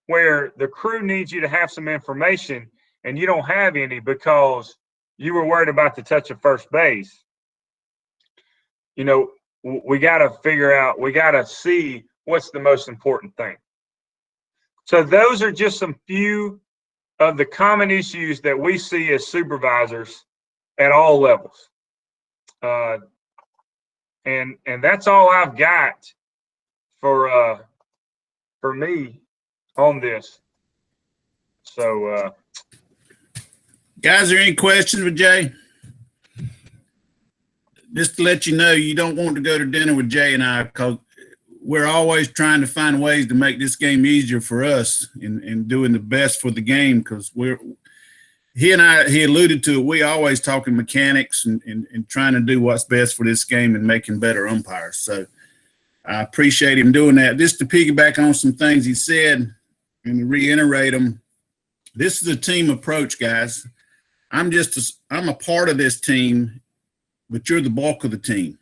where the crew needs you to have some information and you don't have any because you were worried about the touch of first base, we got to figure out, we got to see what's the most important thing. So those are just some few of the common issues that we see as supervisors at all levels. And that's all I've got for me on this. So, guys, are there any questions with Jay? Just to let you know, you don't want to go to dinner with Jay and I, because we're always trying to find ways to make this game easier for us and doing the best for the game, because he alluded to it, we always talking mechanics and trying to do what's best for this game and making better umpires. So I appreciate him doing that. Just to piggyback on some things he said and to reiterate them, this is a team approach, guys. I'm a part of this team, but you're the bulk of the team.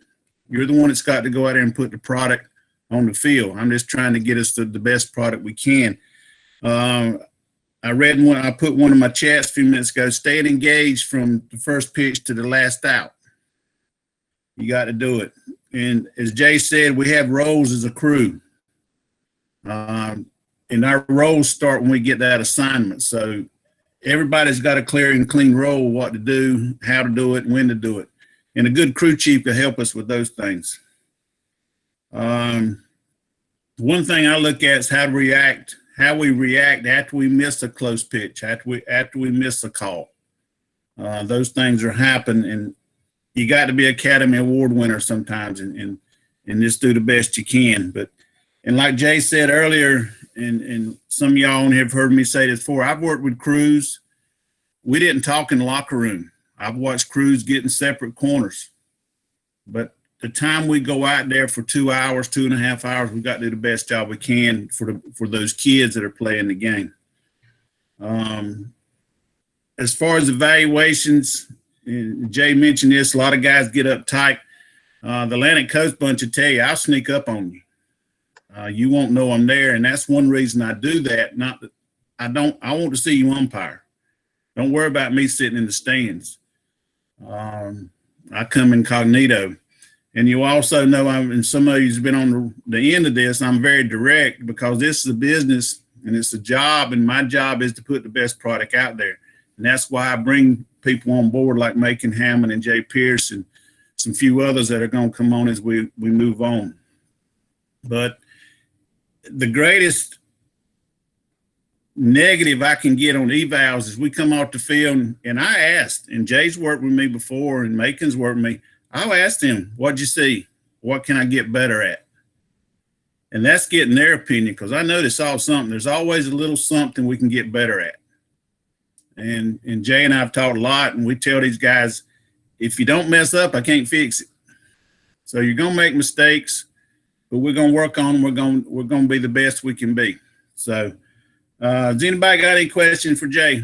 You're the one that's got to go out there and put the product on the field. I'm just trying to get us the best product we can. I put one of my chats a few minutes ago, staying engaged from the first pitch to the last out. You got to do it. And as Jay said, we have roles as a crew. And our roles start when we get that assignment. So everybody's got a clear and clean role, what to do, how to do it, when to do it. And a good crew chief can help us with those things. One thing I look at is how we react after we miss a close pitch, after we miss a call. Those things are happening, and you got to be Academy Award winner sometimes and just do the best you can. And like Jay said earlier, and some of y'all have heard me say this before, I've worked with crews. We didn't talk in the locker room. I've watched crews get in separate corners. But the time we go out there for 2 hours, 2.5 hours, we've got to do the best job we can for those kids that are playing the game. As far as evaluations, and Jay mentioned this, a lot of guys get uptight. The Atlantic Coast bunch will tell you, I'll sneak up on you. You won't know I'm there, and that's one reason I do that. Not that I want to see you umpire. Don't worry about me sitting in the stands. I come incognito. And you also know, and some of you's been on the end of this, I'm very direct because this is a business and it's a job, and my job is to put the best product out there. And that's why I bring people on board like Macon Hammond and Jay Pierce and some few others that are going to come on as we move on. But the greatest negative I can get on evals is we come off the field, and I asked, and Jay's worked with me before and Macon's worked with me. I'll ask them, what'd you see? What can I get better at? And that's getting their opinion, because I know they saw something. There's always a little something we can get better at. And Jay and I have talked a lot, and we tell these guys, if you don't mess up, I can't fix it. So you're going to make mistakes, but we're going to work on them. We're going to be the best we can be. So has anybody got any questions for Jay?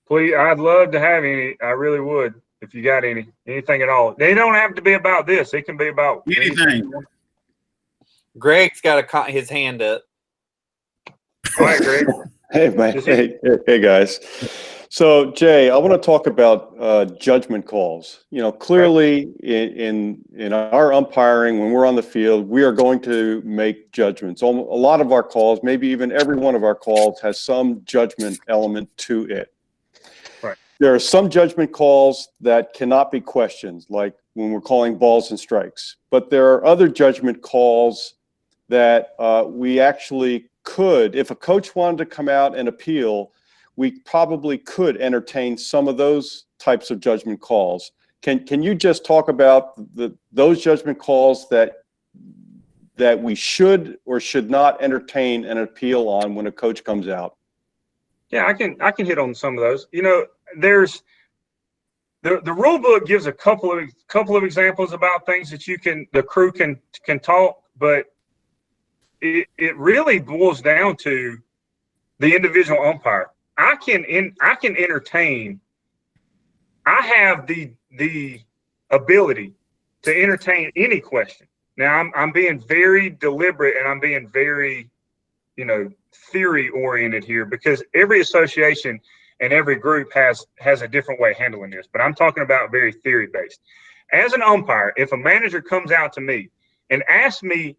Please, I'd love to have any. I really would. If you got anything at all. They don't have to be about this. It can be about anything. Greg's got his hand up. All right, Greg. Hey, man. Hey, guys. So, Jay, I want to talk about judgment calls. You know, clearly in our umpiring, when we're on the field, we are going to make judgments. A lot of our calls, maybe even every one of our calls, has some judgment element to it. Right. There are some judgment calls that cannot be questioned, like when we're calling balls and strikes. But there are other judgment calls that we actually could, if a coach wanted to come out and appeal, we probably could entertain some of those types of judgment calls. Can you just talk about those judgment calls that we should or should not entertain an appeal on when a coach comes out? Yeah, I can hit on some of those. You know, there's the rule book gives a couple of examples about things that the crew can talk, but it really boils down to the individual umpire. I can entertain. I have the ability to entertain any question. Now I'm being very deliberate and I'm being very, theory oriented here, because every association and every group has a different way of handling this. But I'm talking about very theory based. As an umpire, if a manager comes out to me and asks me,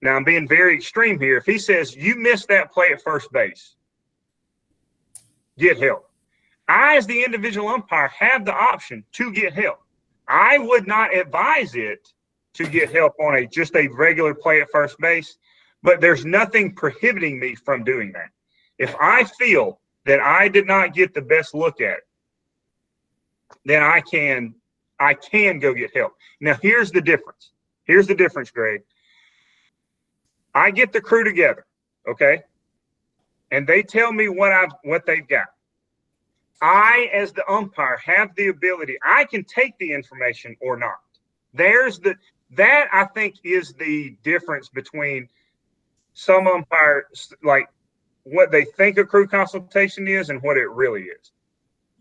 now I'm being very extreme here, if he says you missed that play at first base, get help. I, as the individual umpire, have the option to get help. I would not advise it to get help on just a regular play at first base, but there's nothing prohibiting me from doing that. If I feel that I did not get the best look at it, then I can go get help. Now, here's the difference. Here's the difference, Greg. I get the crew together, okay? And they tell me what they've got. I, as the umpire, have the ability. I can take the information or not. That I think is the difference between some umpires, like what they think a crew consultation is and what it really is.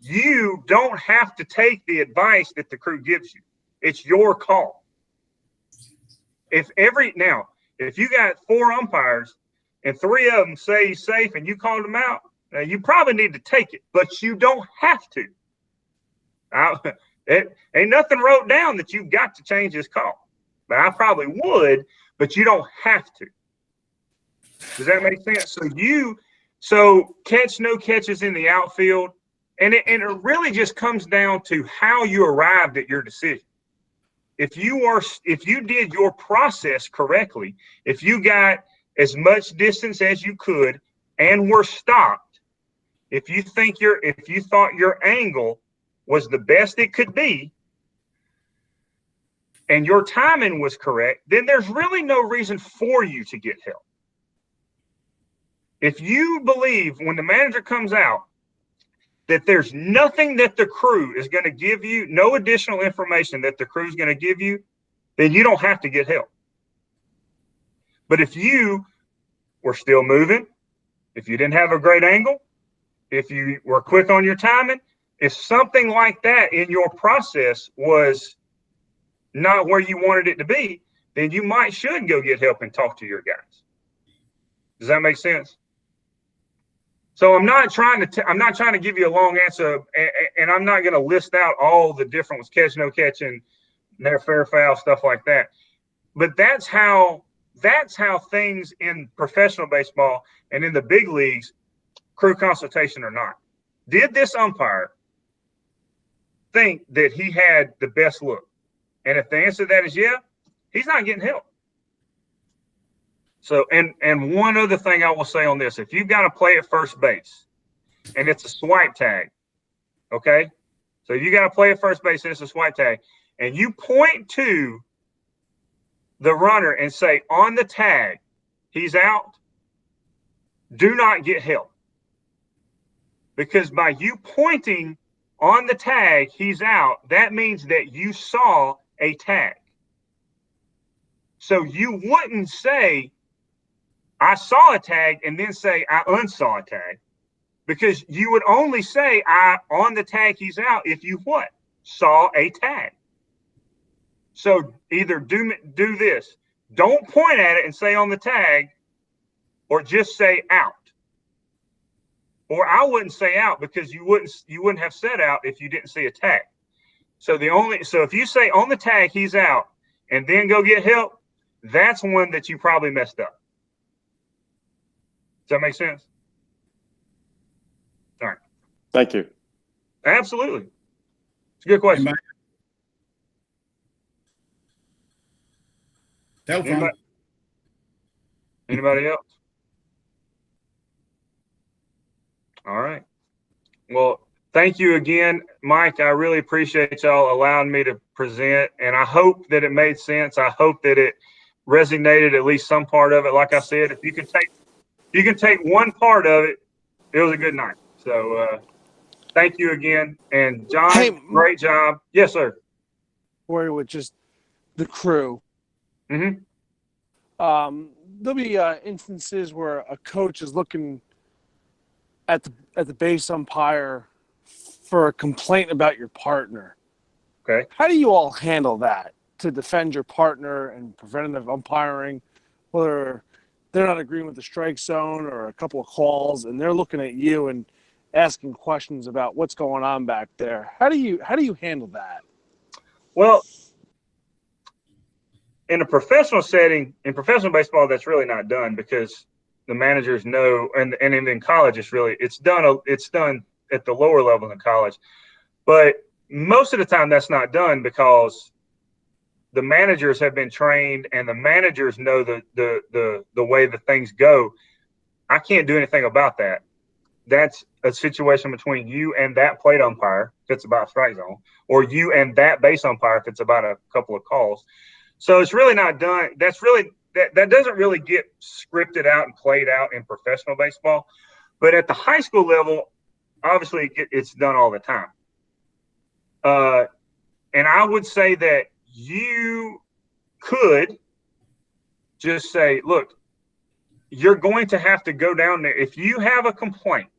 You don't have to take the advice that the crew gives you. It's your call. If you got 4 umpires and 3 of them say he's safe and you called them out, you probably need to take it, but you don't have to. Ain't nothing wrote down that you've got to change this call. But I probably would, but you don't have to. Does that make sense? So catch, no catches in the outfield, and it really just comes down to how you arrived at your decision. If you did your process correctly, if you got as much distance as you could and were stopped, if you thought your angle was the best it could be and your timing was correct, then there's really no reason for you to get help. If you believe when the manager comes out that there's nothing that the crew is going to give you, no additional information that the crew is going to give you, then you don't have to get help. But if you were still moving, if you didn't have a great angle, if you were quick on your timing, if something like that in your process was not where you wanted it to be, then you should go get help and talk to your guys. Does that make sense? So I'm not trying to give you a long answer, and I'm not going to list out all the different ones, catch, no catch, and their fair foul, stuff like that. But that's how things in professional baseball and in the big leagues, crew consultation or not. Did this umpire think that he had the best look? And if the answer to that is yeah, he's not getting help. So, and one other thing I will say on this, if you've got to play at first base and it's a swipe tag, okay? So you got to play at first base and it's a swipe tag, and you point to the runner and say, on the tag, he's out, do not get help. Because by you pointing on the tag, he's out, that means that you saw a tag. So you wouldn't say, I saw a tag, and then say, I unsaw a tag. Because you would only say, on the tag, he's out, if you what? Saw a tag. So either do this. Don't point at it and say on the tag, or just say out. Or I wouldn't say out, because you wouldn't have said out if you didn't see a tag. So if you say on the tag, he's out, and then go get help, that's one that you probably messed up. Does that make sense? All right. Thank you. Absolutely. It's a good question. Telephone. Anybody else? All right. Well, thank you again, Mike. I really appreciate y'all allowing me to present, and I hope that it made sense. I hope that it resonated, at least some part of it. Like I said, if you can take one part of it, it was a good night. So thank you again. And John, Hey, great job. Yes, sir. Worry with just the crew. Mm-hmm. There'll be instances where a coach is looking at the base umpire for a complaint about your partner. Okay. How do you all handle that to defend your partner and preventative umpiring, whether they're not agreeing with the strike zone or a couple of calls, and they're looking at you and asking questions about what's going on back there? How do you handle that? Well, in a professional setting, in professional baseball, that's really not done, because the managers know, and in college, it's done at the lower level in college. But most of the time that's not done, because the managers have been trained and the managers know the way the things go. I can't do anything about that. That's a situation between you and that plate umpire if it's about strike zone, or you and that base umpire if it's about a couple of calls. So it's really not done. That doesn't really get scripted out and played out in professional baseball. But at the high school level, obviously it's done all the time. And I would say that you could just say, look, you're going to have to go down there. If you have a complaint,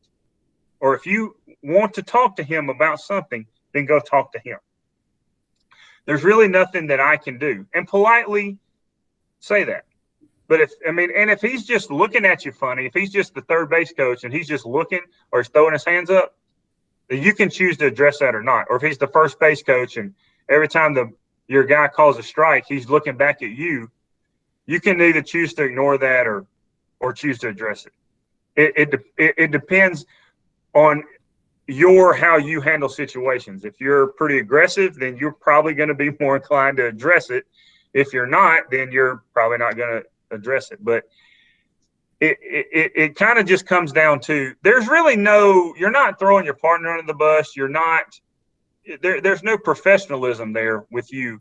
or if you want to talk to him about something, then go talk to him. There's really nothing that I can do. And politely say that. But if he's just looking at you funny, if he's just the third base coach and he's just looking or he's throwing his hands up, then you can choose to address that or not. Or if he's the first base coach and every time your guy calls a strike, he's looking back at you, you can either choose to ignore that or choose to address it. It depends on how you handle situations. If you're pretty aggressive, then you're probably going to be more inclined to address it. If you're not, then you're probably not going to address it. But it kind of just comes down to, there's really you're not throwing your partner under the bus. There's no professionalism there with you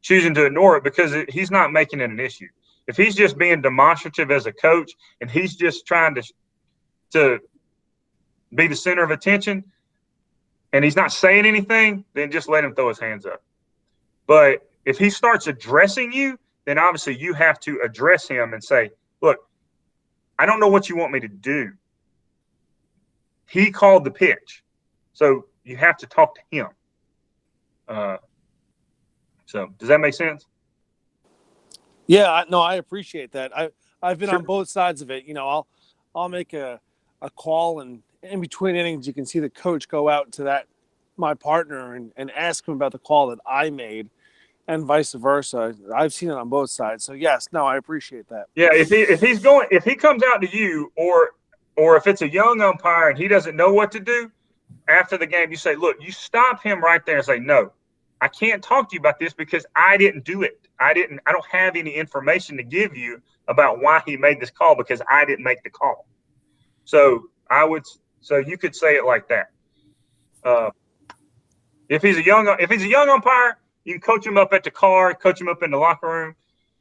choosing to ignore it, because he's not making it an issue. If he's just being demonstrative as a coach and he's just trying to be the center of attention and he's not saying anything, then just let him throw his hands up. But if he starts addressing you, then obviously you have to address him and say, look, I don't know what you want me to do. He called the pitch. So you have to talk to him. So does that make sense? Yeah, no, I appreciate that. I've been Sure. on both sides of it. You know, I'll make a call, and in between innings, you can see the coach go out to my partner and ask him about the call that I made, and vice versa. I've seen it on both sides. So yes, no, I appreciate that. Yeah, if he comes out to you, or if it's a young umpire and he doesn't know what to do after the game, you say, look, you stop him right there and say, no, I can't talk to you about this because I didn't do it. I don't have any information to give you about why he made this call because I didn't make the call. So you could say it like that. If he's a young umpire, you can coach him up at the car, coach him up in the locker room.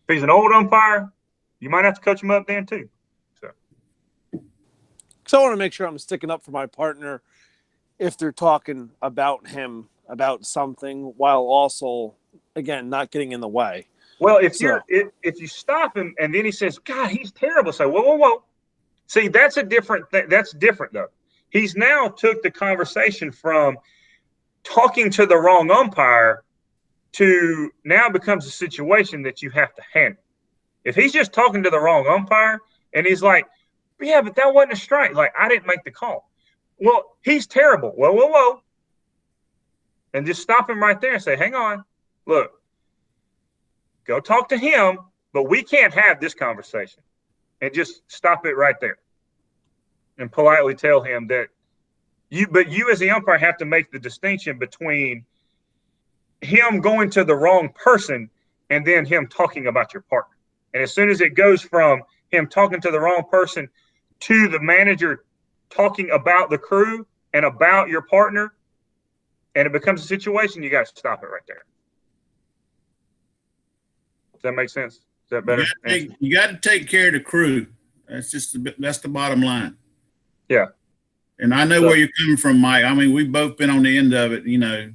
If he's an old umpire, you might have to coach him up then too. So I want to make sure I'm sticking up for my partner if they're talking about him, about something, while also, again, not getting in the way. Well, if you stop him and then he says, God, he's terrible. Say, whoa. See, that's a different thing. That's different though. He's now took the conversation from talking to the wrong umpire to now becomes a situation that you have to handle. If he's just talking to the wrong umpire and he's like, yeah, but that wasn't a strike. Like, I didn't make the call. Well, he's terrible. Whoa. And just stop him right there and say, hang on, look, go talk to him, but we can't have this conversation. And just stop it right there. And politely tell him that you as the umpire have to make the distinction between him going to the wrong person and then him talking about your partner. And as soon as it goes from him talking to the wrong person to the manager talking about the crew and about your partner, and it becomes a situation, you got to stop it right there. Does that make sense? Is that better? You got to take care of the crew. That's the bottom line. Yeah. And I know where you're coming from, Mike. I mean, we've both been on the end of it. You know,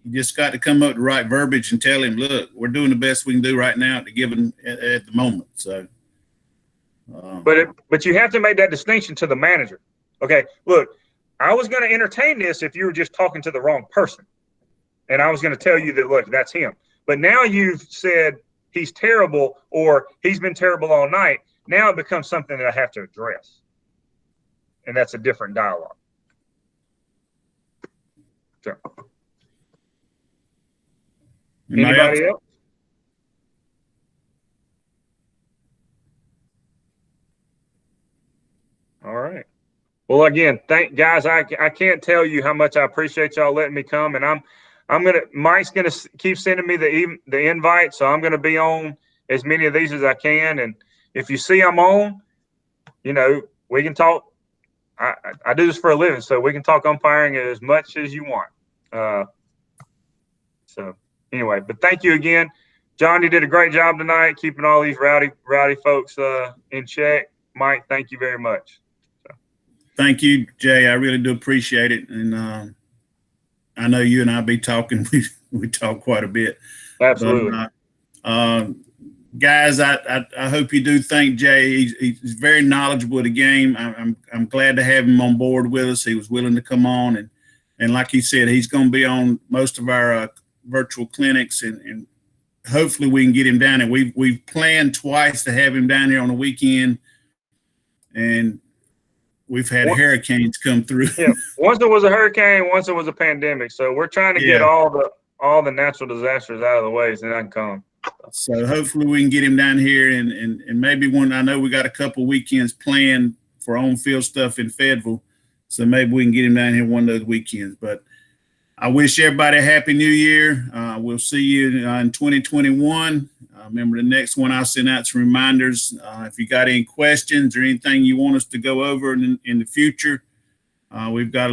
you just got to come up with the right verbiage and tell him, look, we're doing the best we can do right now to give him at the moment. So, but you have to make that distinction to the manager. Okay, look, I was going to entertain this if you were just talking to the wrong person, and I was going to tell you that, look, that's him. But now you've said he's terrible or he's been terrible all night. Now it becomes something that I have to address, and that's a different dialogue. So, anybody else? All right. Well, again, guys. I can't tell you how much I appreciate y'all letting me come, and Mike's gonna keep sending me the invite, so I'm gonna be on as many of these as I can. And if you see I'm on, you know, we can talk. I do this for a living, so we can talk umpiring as much as you want. So anyway, but thank you again, John. You did a great job tonight, keeping all these rowdy folks in check. Mike, thank you very much. Thank you, Jay. I really do appreciate it. And I know you and I be talking. We talk quite a bit. Absolutely. But, guys, I hope you do thank Jay. He's very knowledgeable of the game. I'm glad to have him on board with us. He was willing to come on. And like he said, he's going to be on most of our virtual clinics. And hopefully we can get him down. And we've planned twice to have him down here on the weekend. And we've had hurricanes come through. Yeah, once it was a hurricane, once it was a pandemic. So we're trying to get all the natural disasters out of the way so they can come. So hopefully we can get him down here and maybe I know we got a couple weekends planned for on-field stuff in Fayetteville. So maybe we can get him down here one of those weekends. But I wish everybody a happy new year. We'll see you in 2021. Remember, the next one I'll send out some reminders. If you got any questions or anything you want us to go over in the future, we've got